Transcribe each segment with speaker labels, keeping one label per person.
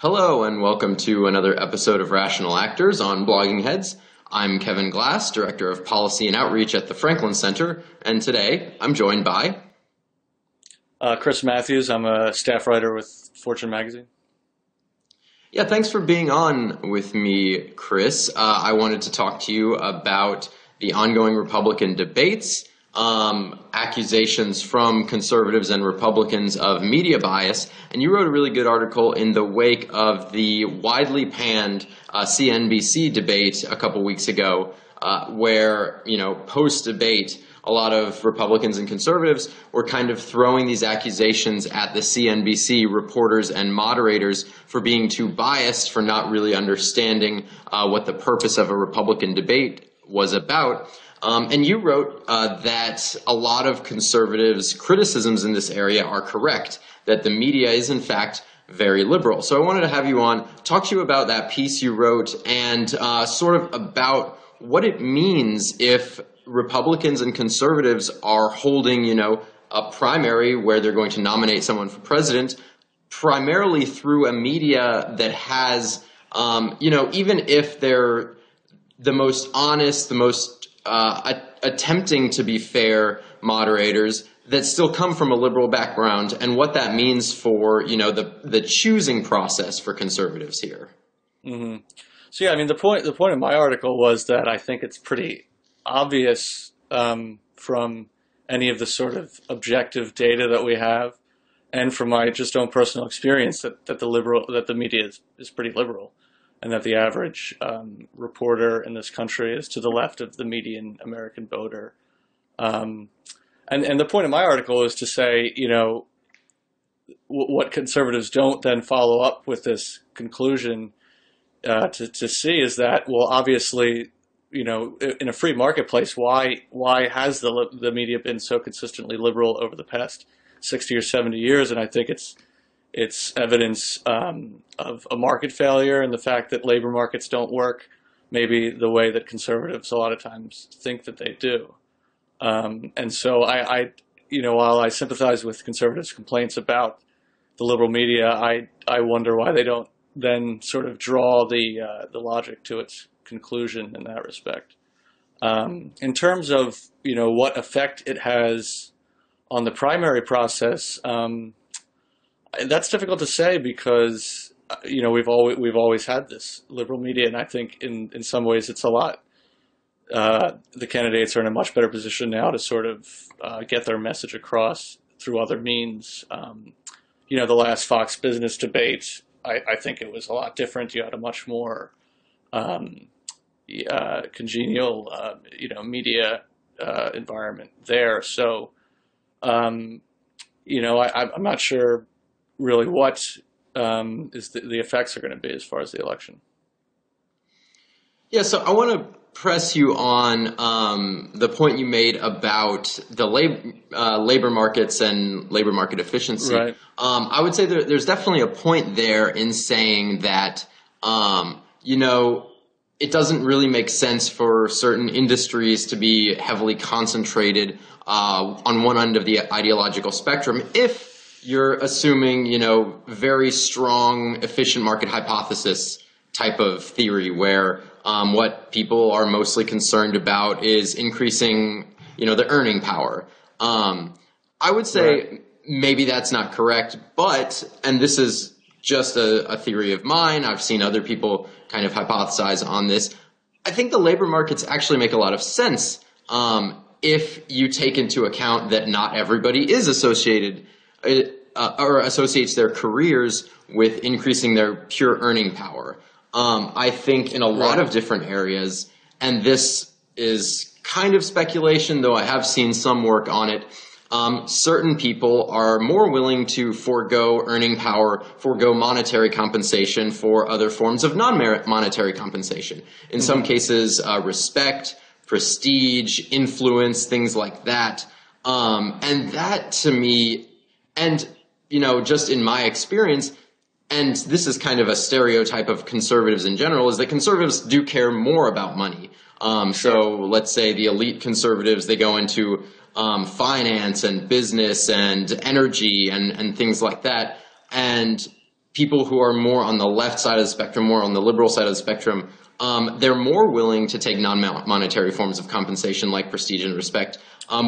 Speaker 1: Hello and welcome to another episode of Rational Actors on Blogging Heads. I'm Kevin Glass, Director of Policy and Outreach at the Franklin Center, and today I'm joined by...
Speaker 2: Chris Matthews. I'm a staff writer with Fortune magazine.
Speaker 1: Yeah, thanks for being on with me, Chris. I wanted to talk to you about the ongoing Republican debates, accusations from conservatives and Republicans of media bias, and you wrote a really good article in the wake of the widely panned CNBC debate a couple weeks ago, where, post-debate, a lot of Republicans and conservatives were kind of throwing these accusations at the CNBC reporters and moderators for being too biased, for not really understanding what the purpose of a Republican debate was about. And you wrote that a lot of conservatives' criticisms in this area are correct, that the media is, in fact, very liberal. So I wanted to have you on, talk to you about that piece you wrote and sort of about what it means if Republicans and conservatives are holding, a primary where they're going to nominate someone for president, primarily through a media that has, even if they're the most honest, the most attempting to be fair moderators, that still come from a liberal background, and what that means for, the choosing process for conservatives here.
Speaker 2: Mm-hmm. So yeah, the point of my article was that I think it's pretty obvious from any of the sort of objective data that we have, and from my just own personal experience, that the media is pretty liberal, and that the average reporter in this country is to the left of the median American voter. And the point of my article is to say, what conservatives don't then follow up with this conclusion to see is that, well, obviously, in a free marketplace, why has the media been so consistently liberal over the past 60 or 70 years? And I think it's evidence of a market failure and the fact that labor markets don't work maybe the way that conservatives a lot of times think that they do. And so I while I sympathize with conservatives' complaints about the liberal media, I wonder why they don't then sort of draw the logic to its conclusion in that respect. In terms of what effect it has on the primary process, that's difficult to say because we've always had this liberal media, and I think in some ways it's a lot. The candidates are in a much better position now to sort of get their message across through other means. The last Fox Business debate, I think it was a lot different. You had a much more congenial, media environment there. So, I'm not sure really what is the effects are going to be as far as the election.
Speaker 1: Yeah, so I want to press you on the point you made about the labor markets and labor market efficiency.
Speaker 2: Right.
Speaker 1: I would say there's definitely a point there in saying that, it doesn't really make sense for certain industries to be heavily concentrated on one end of the ideological spectrum if you're assuming, very strong efficient market hypothesis type of theory where what people are mostly concerned about is increasing, the earning power. I would say
Speaker 2: Right.
Speaker 1: maybe that's not correct, and this is just a theory of mine, I've seen other people kind of hypothesize on this, I think the labor markets actually make a lot of sense if you take into account that not everybody is associated or associates their careers with increasing their pure earning power. I think in a lot of different areas, and this is kind of speculation, though I have seen some work on it, certain people are more willing to forego earning power, forego monetary compensation for other forms of non-monetary compensation. In some cases, respect, prestige, influence, things like that. And that to me, and, just in my experience, and this is kind of a stereotype of conservatives in general, is that conservatives do care more about money. So let's say the elite conservatives, they go into finance and business and energy and things like that. And people who are more on the left side of the spectrum, more on the liberal side of the spectrum, they're more willing to take non-monetary forms of compensation like prestige and respect,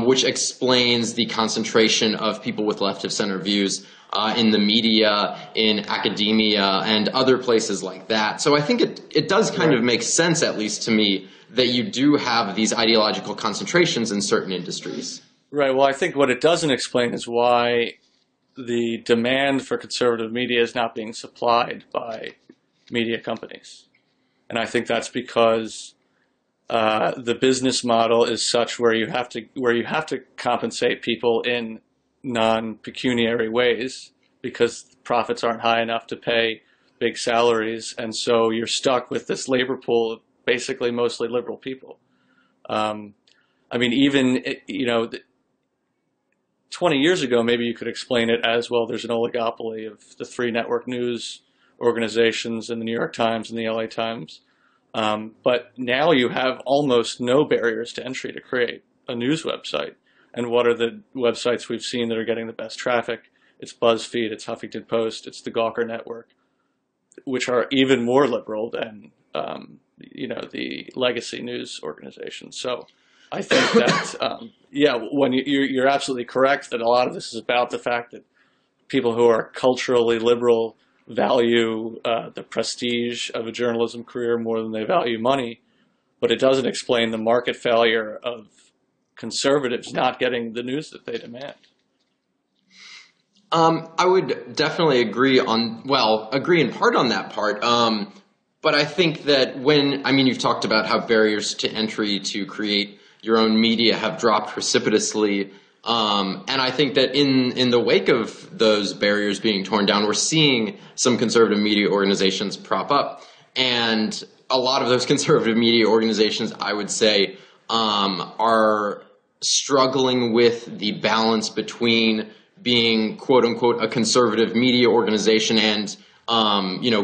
Speaker 1: which explains the concentration of people with left of center views in the media, in academia, and other places like that. So I think it does kind of make sense, at least to me, that you do have these ideological concentrations in certain industries.
Speaker 2: Right. Well, I think what it doesn't explain is why the demand for conservative media is not being supplied by media companies. And I think that's because the business model is such where you have to compensate people in non-pecuniary ways because profits aren't high enough to pay big salaries, and so you're stuck with this labor pool of basically mostly liberal people. I mean, even 20 years ago, maybe you could explain it as, well, there's an oligopoly of the three network news organizations and the New York Times and the LA Times. But now you have almost no barriers to entry to create a news website. And what are the websites we've seen that are getting the best traffic? It's BuzzFeed, it's Huffington Post, it's the Gawker Network, which are even more liberal than the legacy news organizations. So I think that, when you're absolutely correct that a lot of this is about the fact that people who are culturally liberal value the prestige of a journalism career more than they value money, but it doesn't explain the market failure of conservatives not getting the news that they demand.
Speaker 1: I would definitely agree in part on that part. But I think that you've talked about how barriers to entry to create your own media have dropped precipitously. And I think that in the wake of those barriers being torn down, we're seeing some conservative media organizations prop up. And a lot of those conservative media organizations, I would say, are struggling with the balance between being, quote unquote, a conservative media organization and,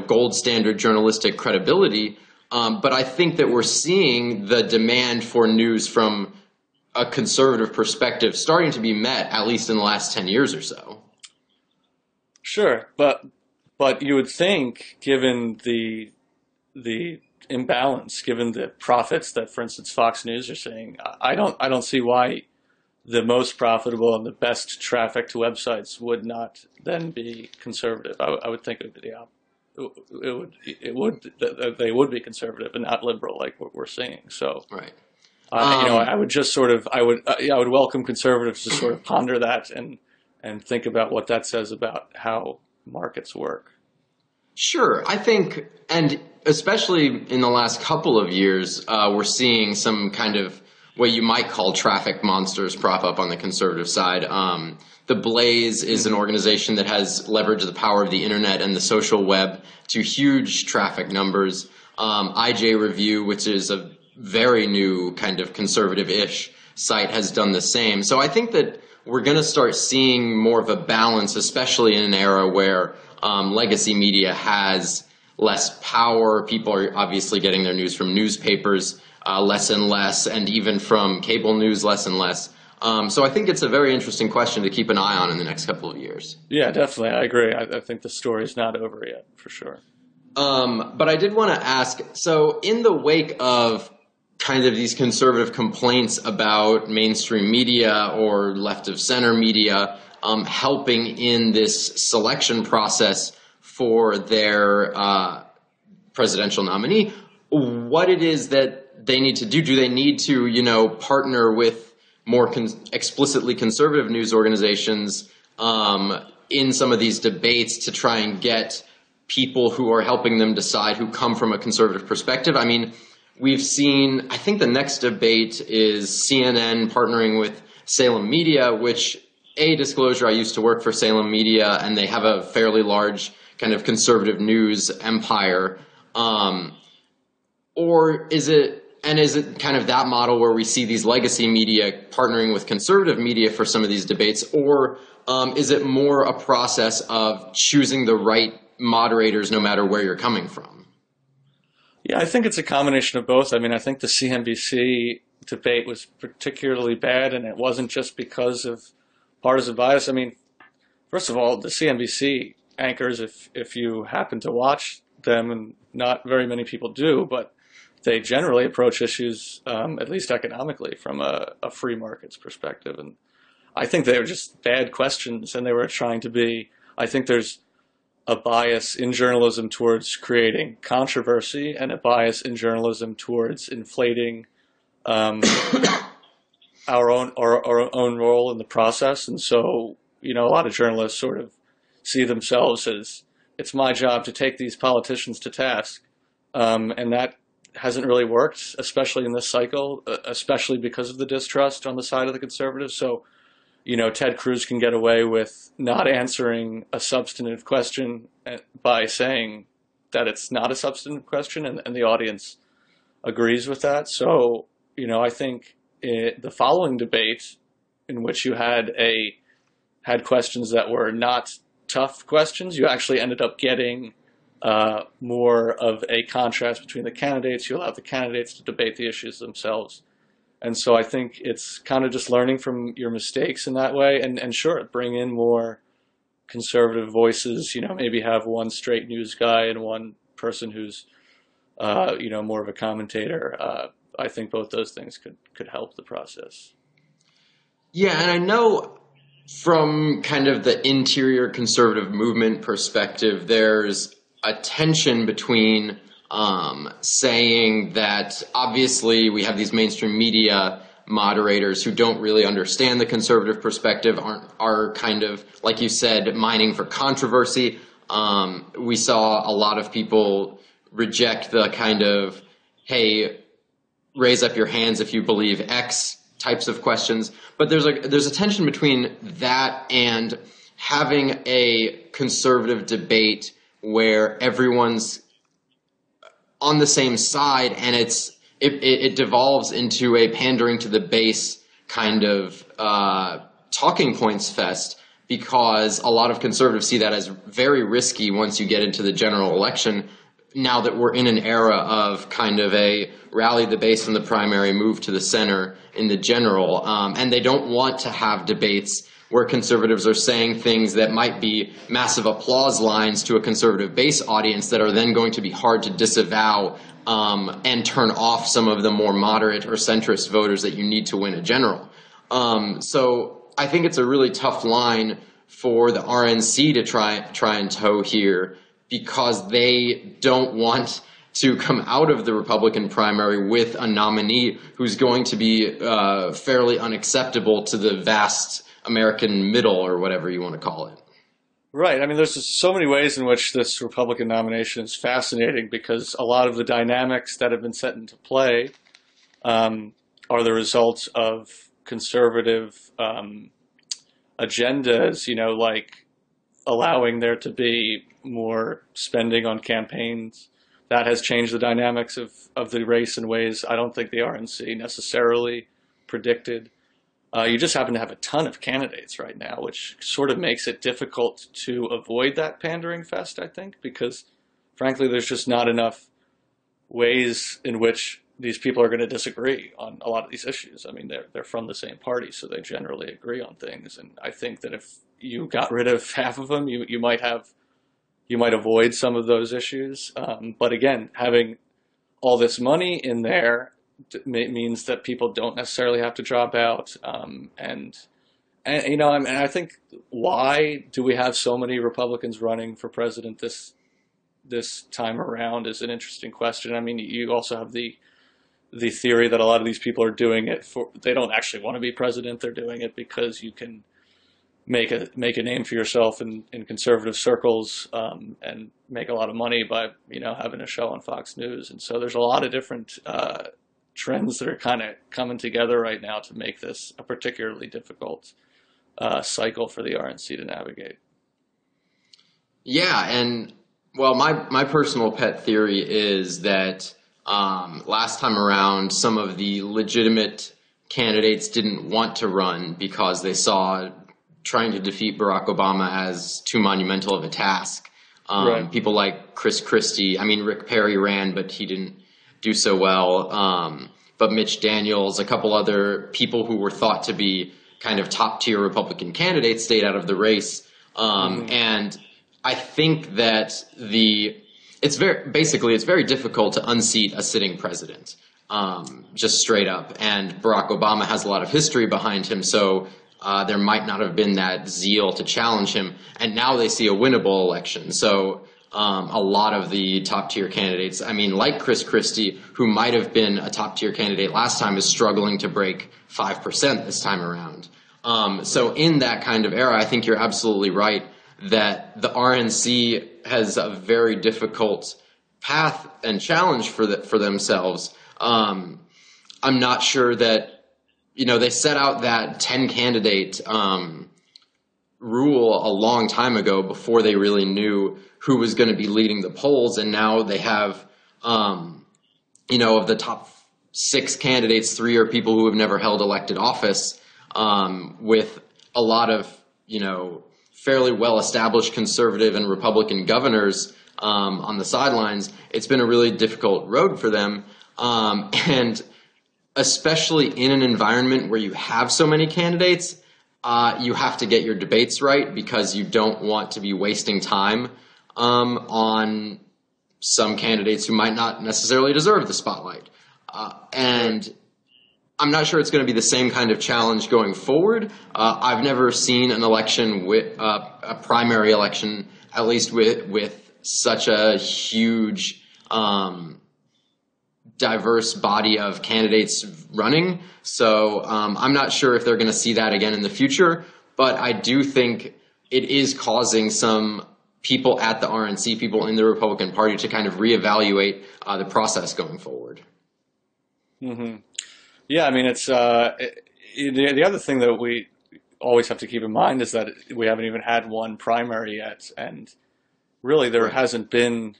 Speaker 1: gold standard journalistic credibility. But I think that we're seeing the demand for news from a conservative perspective starting to be met, at least in the last 10 years or so. Sure,
Speaker 2: but you would think, given the imbalance, given the profits that, for instance, Fox News are seeing, I don't see why the most profitable and the best traffic to websites would not then be conservative. I would think it would be they would be conservative and not liberal, like what we're seeing. So,
Speaker 1: right.
Speaker 2: I would just I would welcome conservatives to sort of ponder that and think about what that says about how markets work.
Speaker 1: Sure. I think, and especially in the last couple of years, we're seeing some kind of what you might call traffic monsters prop up on the conservative side. The Blaze is an organization that has leveraged the power of the internet and the social web to huge traffic numbers. IJ Review, which is a very new kind of conservative-ish site, has done the same. So I think that we're going to start seeing more of a balance, especially in an era where legacy media has less power. People are obviously getting their news from newspapers less and less, and even from cable news less and less. So I think it's a very interesting question to keep an eye on in the next couple of years.
Speaker 2: Yeah, definitely. I agree. I think the story's not over yet, for sure.
Speaker 1: But I did want to ask, so in the wake of kind of these conservative complaints about mainstream media or left of center media helping in this selection process for their presidential nominee, what it is that they need to do? Do they need to, partner with more explicitly conservative news organizations in some of these debates to try and get people who are helping them decide, who come from a conservative perspective? I mean, we've seen, I think the next debate is CNN partnering with Salem Media, which, disclosure, I used to work for Salem Media, and they have a fairly large kind of conservative news empire. Or is it kind of that model where we see these legacy media partnering with conservative media for some of these debates? Or is it more a process of choosing the right moderators no matter where you're coming from?
Speaker 2: Yeah, I think it's a combination of both. I mean, I think the CNBC debate was particularly bad, and it wasn't just because of partisan bias. I mean, first of all, the CNBC anchors, if you happen to watch them, and not very many people do, but they generally approach issues, at least economically, from a free markets perspective. And I think they were just bad questions, and they were trying to be. I think there's a bias in journalism towards creating controversy, and a bias in journalism towards inflating um, our own role in the process. And so, a lot of journalists sort of see themselves as, it's my job to take these politicians to task, and that hasn't really worked, especially in this cycle, especially because of the distrust on the side of the conservatives. So, Ted Cruz can get away with not answering a substantive question by saying that it's not a substantive question, and the audience agrees with that. So, I think the following debate, in which you had questions that were not tough questions, you actually ended up getting more of a contrast between the candidates. You allowed the candidates to debate the issues themselves. And so I think it's kind of just learning from your mistakes in that way. And sure, bring in more conservative voices, maybe have one straight news guy and one person who's, more of a commentator. I think both those things could help the process.
Speaker 1: Yeah, and I know from kind of the interior conservative movement perspective, there's a tension between saying that obviously we have these mainstream media moderators who don't really understand the conservative perspective, are kind of, like you said, mining for controversy. We saw a lot of people reject the kind of, hey, raise up your hands if you believe X types of questions. But there's a tension between that and having a conservative debate where everyone's on the same side, and it devolves into a pandering to the base kind of talking points fest, because a lot of conservatives see that as very risky once you get into the general election, now that we're in an era of kind of a rally the base in the primary, move to the center in the general. And they don't want to have debates where conservatives are saying things that might be massive applause lines to a conservative base audience that are then going to be hard to disavow and turn off some of the more moderate or centrist voters that you need to win a general. So I think it's a really tough line for the RNC to try and toe here, because they don't want to come out of the Republican primary with a nominee who's going to be fairly unacceptable to the vast American middle, or whatever you want to call it.
Speaker 2: Right. I mean, there's just so many ways in which this Republican nomination is fascinating, because a lot of the dynamics that have been set into play are the results of conservative agendas, like allowing there to be more spending on campaigns. That has changed the dynamics of the race in ways I don't think the RNC necessarily predicted. You just happen to have a ton of candidates right now, which sort of makes it difficult to avoid that pandering fest, I think, because frankly, there's just not enough ways in which these people are going to disagree on a lot of these issues. I mean, they're from the same party, so they generally agree on things. And I think that if you got rid of half of them, you might avoid some of those issues. But again, having all this money in there means that people don't necessarily have to drop out. And I think, why do we have so many Republicans running for president this time around is an interesting question. I mean, you also have the theory that a lot of these people are doing it they don't actually want to be president. They're doing it because you can make a name for yourself in conservative circles, and make a lot of money by, having a show on Fox News. And so there's a lot of different trends that are kind of coming together right now to make this a particularly difficult cycle for the RNC to navigate.
Speaker 1: Yeah, and well, my personal pet theory is that last time around, some of the legitimate candidates didn't want to run because they saw trying to defeat Barack Obama as too monumental of a task. Right. People like Chris Christie. I mean, Rick Perry ran, but he didn't do so well. But Mitch Daniels, a couple other people who were thought to be kind of top tier Republican candidates stayed out of the race. And I think that it's very difficult to unseat a sitting president, just straight up. And Barack Obama has a lot of history behind him, so there might not have been that zeal to challenge him. And now they see a winnable election. So a lot of the top tier candidates, I mean, like Chris Christie, who might have been a top tier candidate last time, is struggling to break 5% this time around. So in that kind of era, I think you're absolutely right that the RNC has a very difficult path and challenge for themselves. I'm not sure that, they set out that 10 candidate rule a long time ago before they really knew who was going to be leading the polls. And now they have, of the top 6 candidates, 3 are people who have never held elected office, with a lot of, fairly well-established conservative and Republican governors on the sidelines. It's been a really difficult road for them. And especially in an environment where you have so many candidates, you have to get your debates right because you don't want to be wasting time on some candidates who might not necessarily deserve the spotlight. And I'm not sure it's going to be the same kind of challenge going forward. I've never seen an election with a primary election, at least with such a huge diverse body of candidates running. So I'm not sure if they're going to see that again in the future. But I do think it is causing some people at the RNC, people in the Republican Party, to kind of reevaluate the process going forward.
Speaker 2: Mm-hmm. Yeah, I mean, it's the other thing that we always have to keep in mind is that we haven't even had one primary yet, and really there hasn't been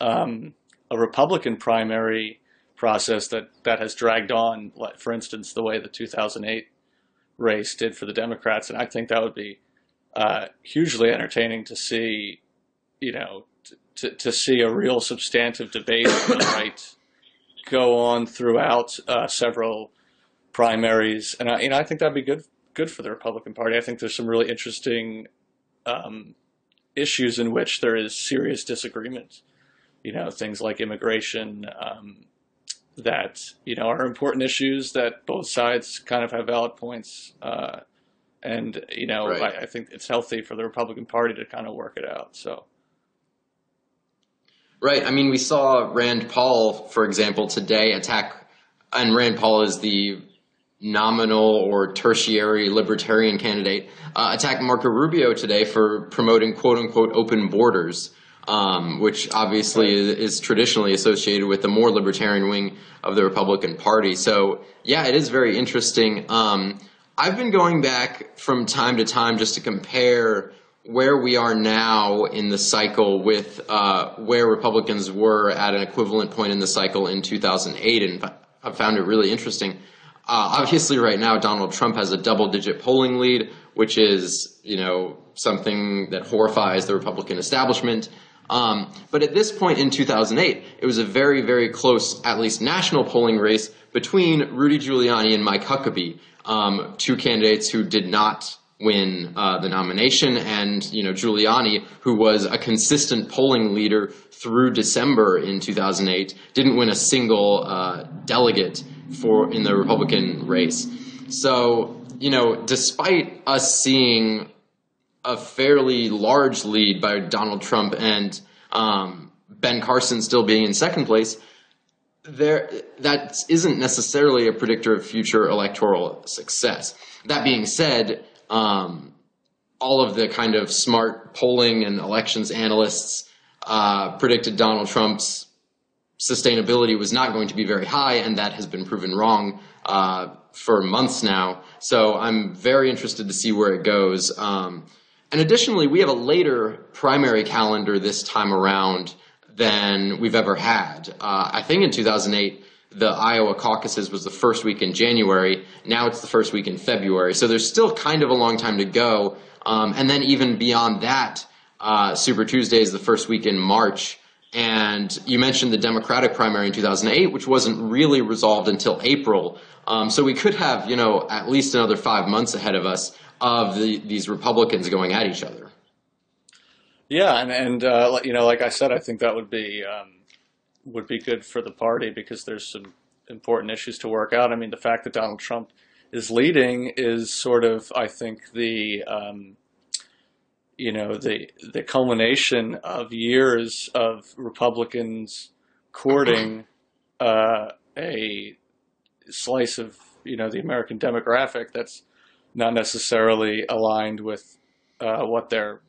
Speaker 2: a Republican primary process that has dragged on, for instance, the way the 2008 race did for the Democrats. And I think that would be hugely entertaining to see, to see a real substantive debate on the right go on throughout several primaries, and I think that'd be good for the Republican Party. I think there's some really interesting issues in which there is serious disagreement. Things like immigration that are important issues that both sides kind of have valid points, and right. I think it's healthy for the Republican Party to kind of work it out. So.
Speaker 1: Right. I mean, we saw Rand Paul, for example, today attack, and Rand Paul is the nominal or tertiary libertarian candidate, attack Marco Rubio today for promoting quote-unquote open borders, which obviously is traditionally associated with the more libertarian wing of the Republican Party. So, yeah, it is very interesting. I've been going back from time to time just to compare where we are now in the cycle with where Republicans were at an equivalent point in the cycle in 2008, and I found it really interesting. Obviously, right now, Donald Trump has a double-digit polling lead, which is, something that horrifies the Republican establishment. But at this point in 2008, it was a very, very close, at least national polling race between Rudy Giuliani and Mike Huckabee, 2 candidates who did not win the nomination, and Giuliani, who was a consistent polling leader through December in 2008, didn't win a single delegate in the Republican race. So despite us seeing a fairly large lead by Donald Trump and Ben Carson still being in second place, that isn't necessarily a predictor of future electoral success. That being said, all of the kind of smart polling and elections analysts predicted Donald Trump's sustainability was not going to be very high, and that has been proven wrong for months now. So I'm very interested to see where it goes. And additionally, we have a later primary calendar this time around than we've ever had. I think in 2008, the Iowa caucuses was the first week in January. Now it's the first week in February. So there's still kind of a long time to go. And then even beyond that, Super Tuesday is the first week in March. And you mentioned the Democratic primary in 2008, which wasn't really resolved until April. So we could have, at least another 5 months ahead of us of these Republicans going at each other.
Speaker 2: Yeah, and you know, like I said, I think that would be good for the party because there's some important issues to work out. I mean, the fact that Donald Trump is leading is sort of, I think, you know, the culmination of years of Republicans courting a slice of, you know, the American demographic that's not necessarily aligned with what their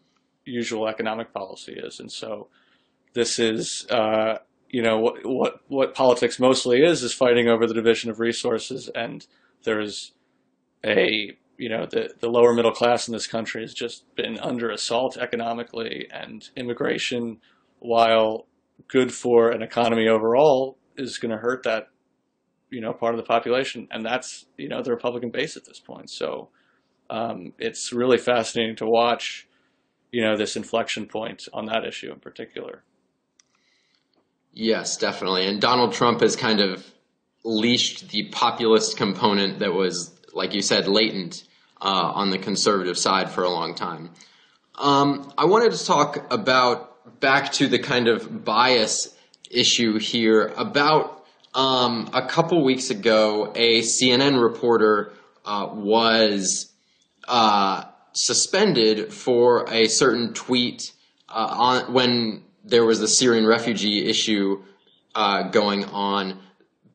Speaker 2: usual economic policy is. And so this is, you know, what politics mostly is fighting over the division of resources. And there's you know, the lower middle class in this country has just been under assault economically, and immigration, while good for an economy overall, is going to hurt that, you know, part of the population. And that's, you know, the Republican base at this point. So it's really fascinating to watch, you know, this inflection point on that issue in particular.
Speaker 1: Yes, definitely. And Donald Trump has kind of leashed the populist component that was, like you said, latent on the conservative side for a long time. I wanted to talk about back to the kind of bias issue here. About a couple weeks ago, a CNN reporter was suspended for a certain tweet when there was the Syrian refugee issue going on.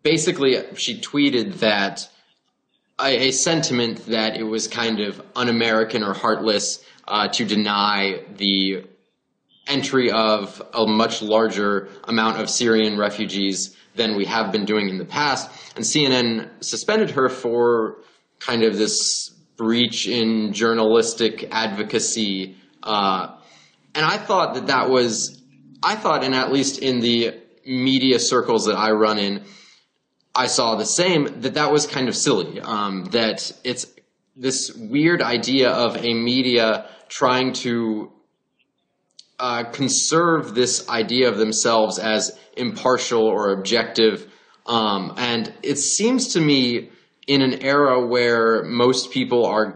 Speaker 1: Basically, she tweeted that a sentiment that it was kind of un-American or heartless to deny the entry of a much larger amount of Syrian refugees than we have been doing in the past. And CNN suspended her for kind of this breach in journalistic advocacy. And I thought and at least in the media circles that I run in, I saw the same, that was kind of silly, that it's this weird idea of a media trying to conserve this idea of themselves as impartial or objective. And it seems to me in an era where most people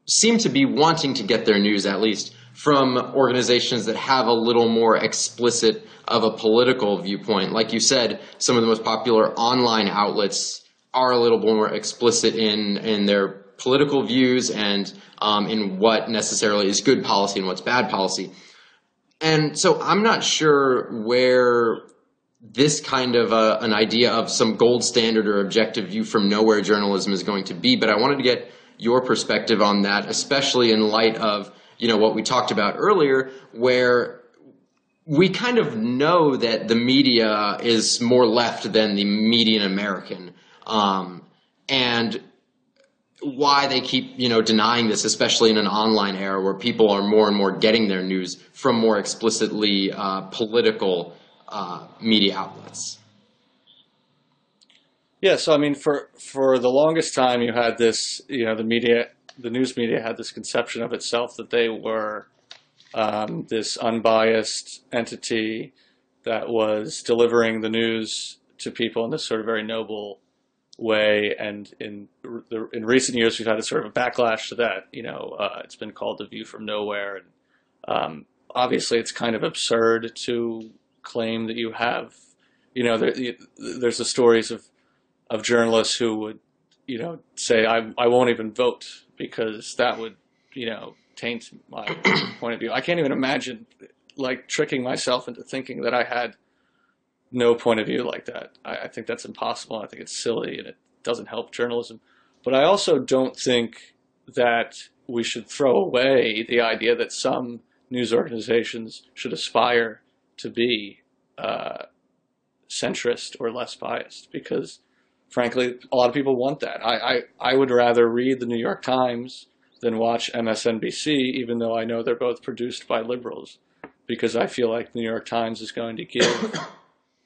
Speaker 1: seem to be wanting to get their news, at least from organizations that have a little more explicit of a political viewpoint. Like you said, some of the most popular online outlets are a little more explicit in their political views and in what necessarily is good policy and what's bad policy. And so I'm not sure where this kind of an idea of some gold standard or objective view from nowhere journalism is going to be, but I wanted to get your perspective on that, especially in light of, you know, what we talked about earlier, where we kind of know that the media is more left than the median American, and why they keep, you know, denying this, especially in an online era where people are more and more getting their news from more explicitly political media outlets.
Speaker 2: Yeah, so I mean, for the longest time, you had this, you know, the news media had this conception of itself that they were this unbiased entity that was delivering the news to people in this sort of very noble way. And in recent years, we've had a sort of a backlash to that. You know, it's been called the view from nowhere. And obviously, it's kind of absurd to claim that you have, you know, there's the stories of journalists who would, you know, say, I won't even vote because that would, you know, taint my point of view. I can't even imagine like tricking myself into thinking that I had no point of view like that. I think that's impossible. I think it's silly and it doesn't help journalism. But I also don't think that we should throw away the idea that some news organizations should aspire to be centrist or less biased, because frankly, a lot of people want that. I would rather read the New York Times than watch MSNBC, even though I know they're both produced by liberals, because I feel like the New York Times is going to give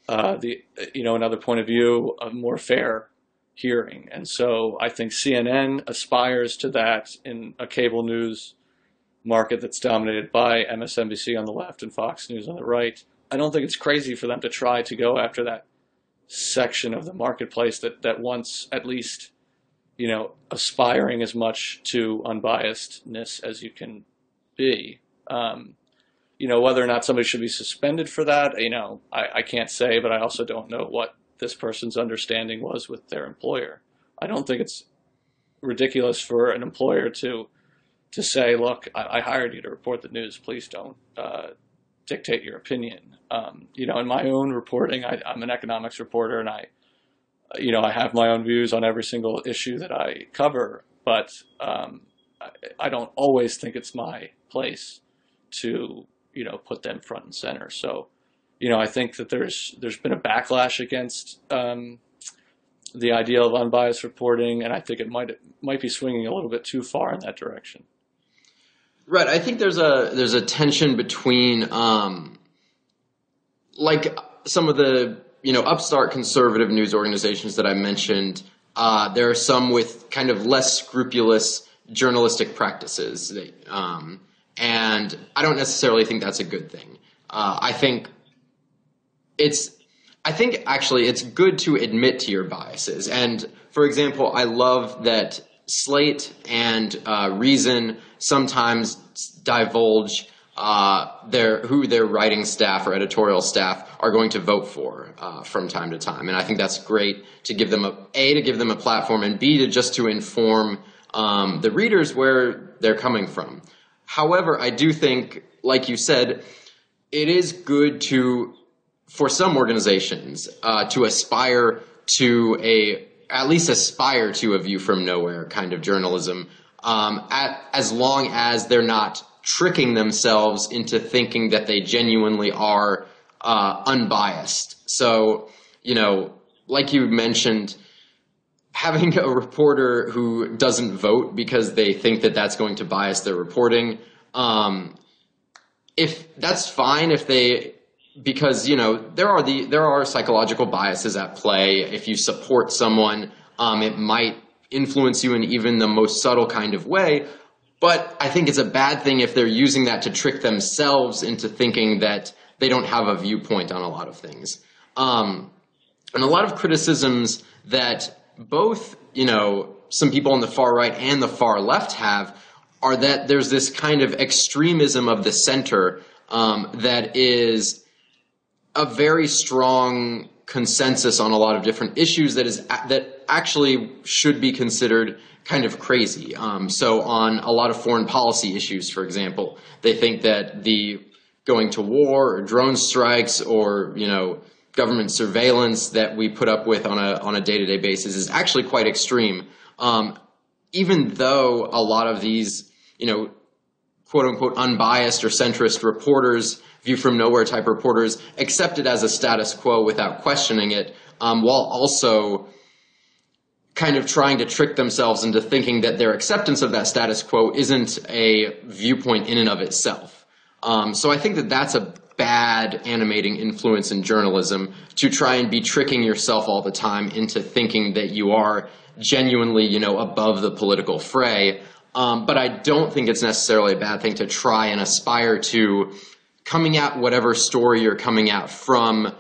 Speaker 2: another point of view, a more fair hearing. And so I think CNN aspires to that in a cable news market that's dominated by MSNBC on the left and Fox News on the right. I don't think it's crazy for them to try to go after that section of the marketplace that wants at least, aspiring as much to unbiasedness as you can be. Whether or not somebody should be suspended for that, I can't say, but I also don't know what this person's understanding was with their employer. I don't think it's ridiculous for an employer to say, look, I hired you to report the news. Please don't dictate your opinion. In my own reporting, I'm an economics reporter, and I have my own views on every single issue that I cover, but I don't always think it's my place to, put them front and center. So, I think that there's been a backlash against the idea of unbiased reporting, and I think it might be swinging a little bit too far in that direction.
Speaker 1: Right. I think there's a tension between like some of the upstart conservative news organizations that I mentioned. There are some with kind of less scrupulous journalistic practices, and I don't necessarily think that's a good thing. I think actually it's good to admit to your biases. And for example, I love that Slate and Reason sometimes divulge who their writing staff or editorial staff are going to vote for from time to time. And I think that's great to give them to give them a platform, and B, to inform the readers where they're coming from. However, I do think, like you said, it is good for some organizations to at least aspire to a view from nowhere kind of journalism, as long as they're not tricking themselves into thinking that they genuinely are unbiased. So, like you mentioned, having a reporter who doesn't vote because they think that that's going to bias their reporting, if that's fine, because there are psychological biases at play. If you support someone, it might influence you in even the most subtle kind of way. But I think it's a bad thing if they're using that to trick themselves into thinking that they don't have a viewpoint on a lot of things. And a lot of criticisms that both, some people on the far right and the far left have are that there's this kind of extremism of the center that is a very strong consensus on a lot of different issues that actually should be considered kind of crazy. So on a lot of foreign policy issues, for example, they think that the going to war or drone strikes or, government surveillance that we put up with on a day-to-day basis is actually quite extreme. Even though a lot of these, quote unquote unbiased or centrist reporters, view from nowhere type reporters, accept it as a status quo without questioning it, while also kind of trying to trick themselves into thinking that their acceptance of that status quo isn't a viewpoint in and of itself. So I think that that's a bad animating influence in journalism, to try and be tricking yourself all the time into thinking that you are genuinely, above the political fray. But I don't think it's necessarily a bad thing to try and aspire to coming at whatever story you're coming at from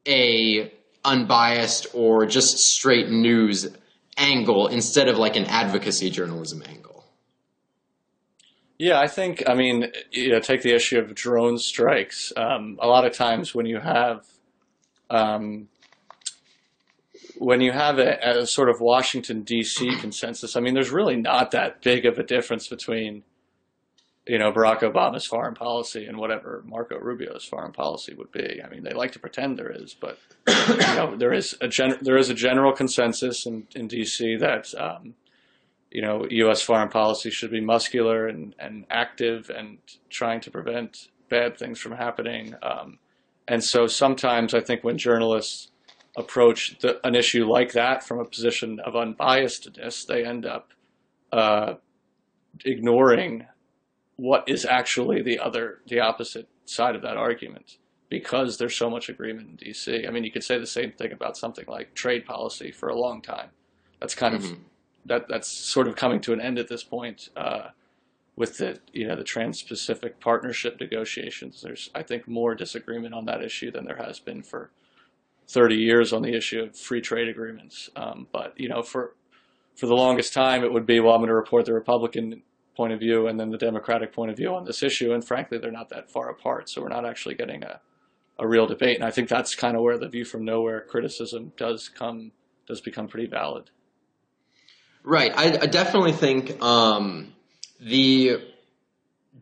Speaker 1: a unbiased or just straight news angle instead of like an advocacy journalism angle.
Speaker 2: Yeah, I think, take the issue of drone strikes. A lot of times when you have a sort of Washington, D.C. consensus, there's really not that big of a difference between, Barack Obama's foreign policy and whatever Marco Rubio's foreign policy would be. They like to pretend there is, but there is a general consensus in D.C. that U.S. foreign policy should be muscular and active and trying to prevent bad things from happening. And so sometimes I think when journalists approach an issue like that from a position of unbiasedness, they end up ignoring what is actually the opposite side of that argument, because there's so much agreement in D.C. You could say the same thing about something like trade policy for a long time. That's kind of that's sort of coming to an end at this point with the Trans-Pacific Partnership negotiations. There's, I think, more disagreement on that issue than there has been for 30 years on the issue of free trade agreements. But for the longest time, it would be, well, I'm going to report the Republican point of view and then the Democratic point of view on this issue. And frankly, they're not that far apart. So we're not actually getting a real debate. And I think that's kind of where the view from nowhere criticism does become pretty valid.
Speaker 1: Right. I definitely think the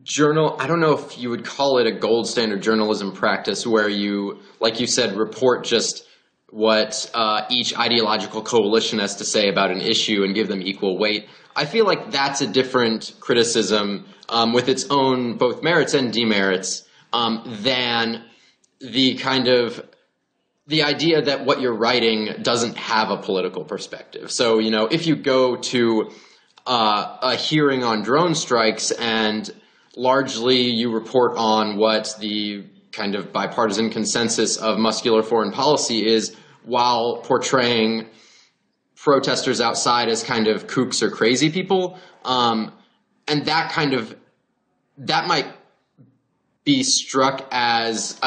Speaker 1: journal, I don't know if you would call it a gold standard journalism practice where you, like you said, report just what each ideological coalition has to say about an issue and give them equal weight. I feel like that's a different criticism with its own both merits and demerits than the idea that what you're writing doesn't have a political perspective. So, if you go to a hearing on drone strikes and largely you report on what the kind of bipartisan consensus of muscular foreign policy is while portraying protesters outside as kind of kooks or crazy people, and that might be struck as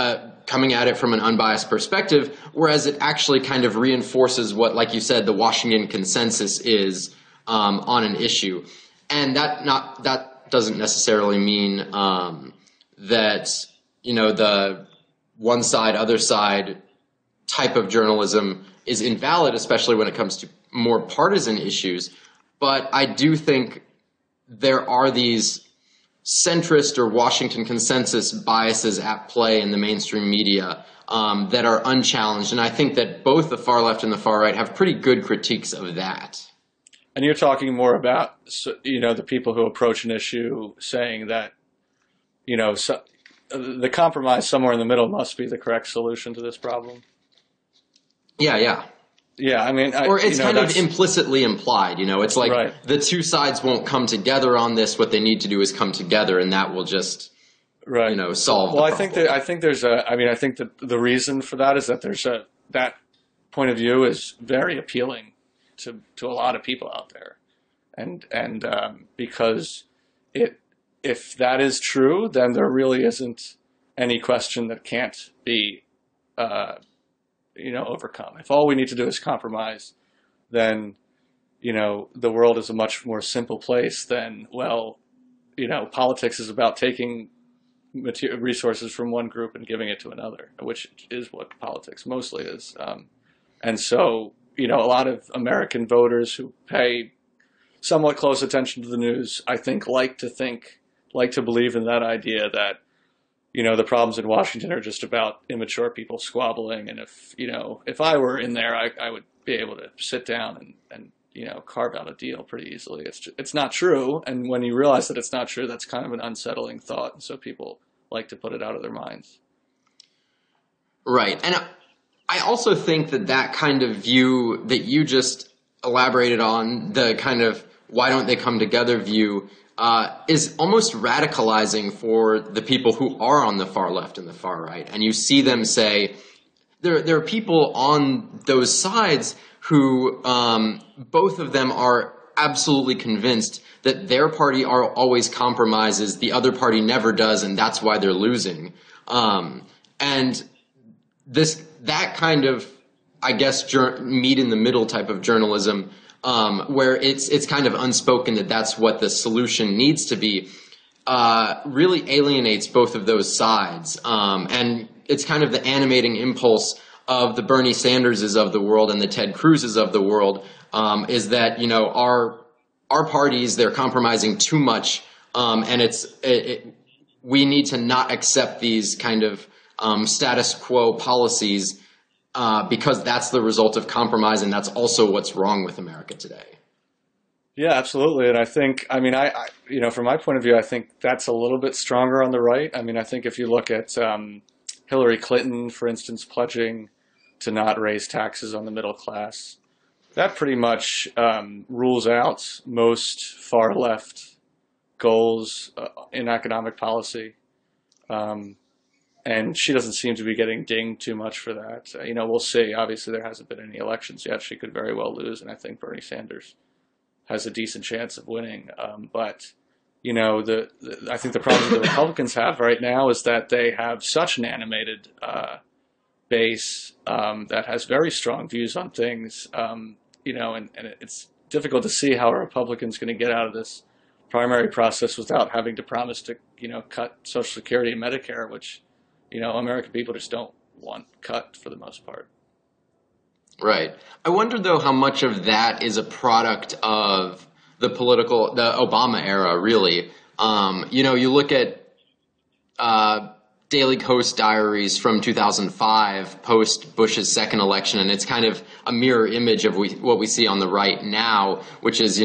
Speaker 1: coming at it from an unbiased perspective, whereas it actually kind of reinforces what, like you said, the Washington consensus is on an issue. And that doesn't necessarily mean that, the one side, other side type of journalism is invalid, especially when it comes to more partisan issues. But I do think there are these centrist or Washington consensus biases at play in the mainstream media that are unchallenged. And I think that both the far left and the far right have pretty good critiques of that.
Speaker 2: And you're talking more about, the people who approach an issue saying that, the compromise somewhere in the middle must be the correct solution to this problem.
Speaker 1: Yeah.
Speaker 2: Yeah, I mean...
Speaker 1: or it's kind of implicitly implied, It's like
Speaker 2: right.
Speaker 1: The two sides won't come together on this. What they need to do is come together, and that will just,
Speaker 2: right.
Speaker 1: Solve the problem.
Speaker 2: I think that the reason for that is that that point of view is very appealing to a lot of people out there. And because if that is true, then there really isn't any question that can't be overcome. If all we need to do is compromise, then, the world is a much more simple place than, politics is about taking resources from one group and giving it to another, which is what politics mostly is. And so, a lot of American voters who pay somewhat close attention to the news, I think, like to believe in that idea that, the problems in Washington are just about immature people squabbling. And if I were in there, I would be able to sit down and carve out a deal pretty easily. It's not true. And when you realize that it's not true, that's kind of an unsettling thought. And so people like to put it out of their minds.
Speaker 1: Right. And I also think that kind of view that you just elaborated on, the kind of why don't they come together view, is almost radicalizing for the people who are on the far left and the far right. And you see them say, there are people on those sides who both of them are absolutely convinced that their party always compromises, the other party never does, and that's why they're losing. And that kind of, I guess, meet in the middle type of journalism, where it's kind of unspoken that that's what the solution needs to be, really alienates both of those sides. And it's kind of the animating impulse of the Bernie Sanderses of the world and the Ted Cruzes of the world, is that, our parties, they're compromising too much. And we need to not accept these kind of status quo policies, because that's the result of compromise, and that's also what's wrong with America today.
Speaker 2: Yeah, absolutely. And I think, from my point of view, I think that's a little bit stronger on the right. I mean, I think if you look at Hillary Clinton, for instance, pledging to not raise taxes on the middle class, that pretty much rules out most far left goals in economic policy. And she doesn't seem to be getting dinged too much for that. We'll see. Obviously, there hasn't been any elections yet. She could very well lose, and I think Bernie Sanders has a decent chance of winning. But I think the problem the Republicans have right now is that they have such an animated base that has very strong views on things. And it's difficult to see how a Republican's going to get out of this primary process without having to promise to, cut Social Security and Medicare, which, American people just don't want cut for the most part.
Speaker 1: Right. I wonder, though, how much of that is a product of the Obama era, really. You look at Daily Kos diaries from 2005, post Bush's second election, and it's kind of a mirror image of what we see on the right now, which is,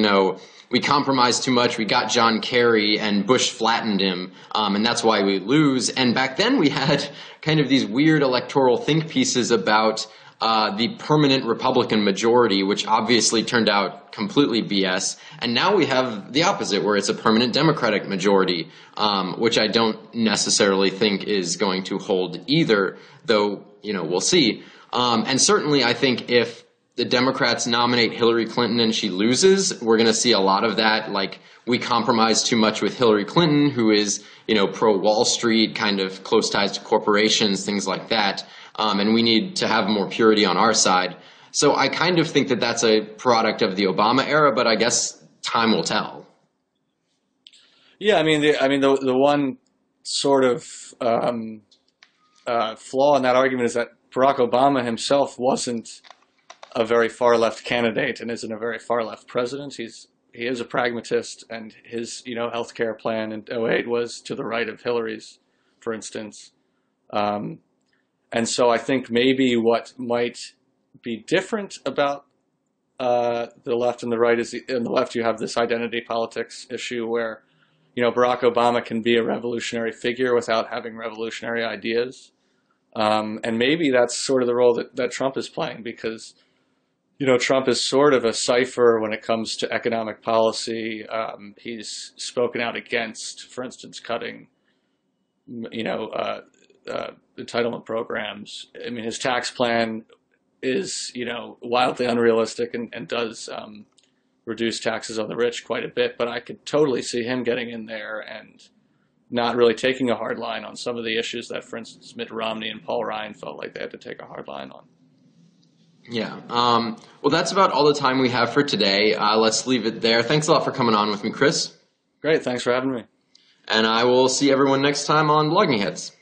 Speaker 1: we compromised too much, we got John Kerry, and Bush flattened him, and that's why we lose. And back then we had kind of these weird electoral think pieces about the permanent Republican majority, which obviously turned out completely BS. And now we have the opposite, where it's a permanent Democratic majority, which I don't necessarily think is going to hold either, though, we'll see. And certainly I think if the Democrats nominate Hillary Clinton and she loses, we're going to see a lot of that. Like, we compromised too much with Hillary Clinton, who is, pro-Wall Street, kind of close ties to corporations, things like that. And we need to have more purity on our side. So I kind of think that that's a product of the Obama era, but I guess time will tell.
Speaker 2: Yeah, the one sort of flaw in that argument is that Barack Obama himself wasn't a very far left candidate and isn't a very far left president. He is a pragmatist, and his healthcare plan in '08 was to the right of Hillary's, for instance. And so I think maybe what might be different about the left and the right is in the left you have this identity politics issue where, Barack Obama can be a revolutionary figure without having revolutionary ideas. And maybe that's sort of the role that Trump is playing because, Trump is sort of a cipher when it comes to economic policy. He's spoken out against, for instance, cutting, entitlement programs. His tax plan is, wildly unrealistic and does reduce taxes on the rich quite a bit. But I could totally see him getting in there and not really taking a hard line on some of the issues that, for instance, Mitt Romney and Paul Ryan felt like they had to take a hard line on.
Speaker 1: Yeah. Well, that's about all the time we have for today. Let's leave it there. Thanks a lot for coming on with me, Chris.
Speaker 2: Great. Thanks for having me.
Speaker 1: And I will see everyone next time on Blogging Heads.